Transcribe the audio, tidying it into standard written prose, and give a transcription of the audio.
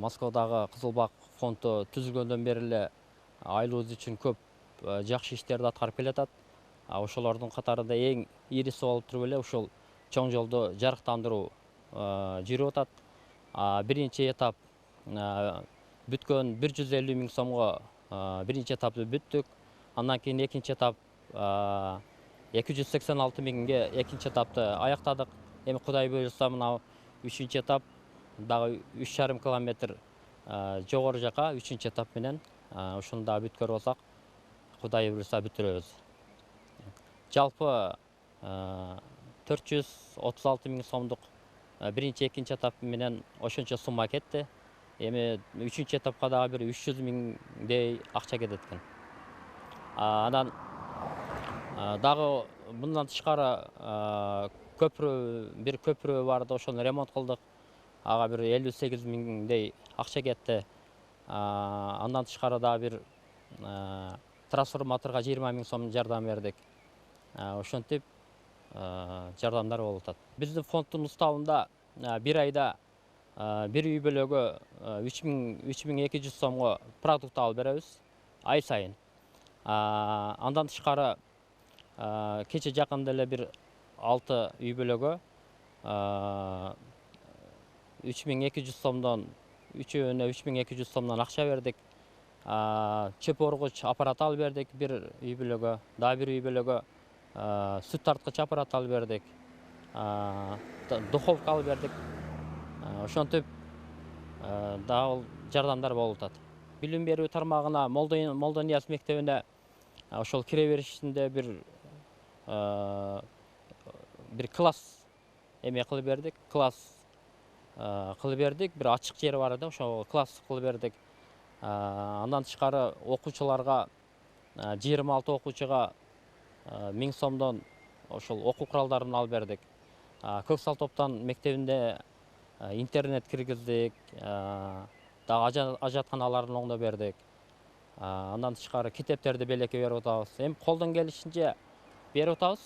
Москвадағы Қызылбақ фонды түзілгөндөн бери эле айлыбыз үчүн көп жакшы иштерди аткарып келатат. Ошолордун катарында эң ириси болуп туруп эле ушул чоң жолду жарыктандыруу жүрүп атат. Биринчи этап бүткөн 150 миң сомго биринчи этапты бүттүк. Андан кийин экинчи этап 286 миңге экинчи этапты аяктадык. Эми Кудай буйруса мына үчүнчү этап дагы 3,5 километр жогору жака үчүнчү этап менен ушуну дагы бүткөрүп алсак, Кудай буйруса бүтүрөбүз. Жалпы 436 миң сомдук биринчи, экинчи этап менен ошончо сумма кетти. Эми үчүнчү этапка дагы бир 300 миңдей акча кетет экен. Анан дагы мындан тышкары бир көпүрө барды, ошону ремонт кылдык. Ага бир 58 миңдей акча кетти. Андан тышкары дагы бир трансформаторго 20 миң сом жардам бердик. Ошентип жардамдар болуп атат. Биздин фонддун уставында бир айда бир үй бүлөгө 3200 сомго продукт алып беребиз ай сайын. Андан тышкары кече жакында эле бир 6 үй бүлөгө 3200 сомдон үчөөнө 3200 сомдон акча бердик. Чөп оргуч аппарат алып бердик бир үй бүлөгө, дагы бир үй бүлөгө сүт тарткыч аппарат алып бердик. Духовка алып бердик. Ошентип дагы жардамдар болуп атат. Билим берүү тармагына Молдонияз мектебине ошол кире беришинде бир класс эме кылып бердик. Класс кылып бердик. Бир ачык жери бар эди, ошол класс кылып бердик. Андан тышкары окуучуларга 26 окуучуга 1000 сомдон ошол окуу куралдарын алып бердик. Көксал топтон мектебинде интернет киргиздик, дагы ажатканаларын оңдоп бердик. Андан тышкары китептерди белекке берип атабыз. Эми колдон келишинче берип атабыз.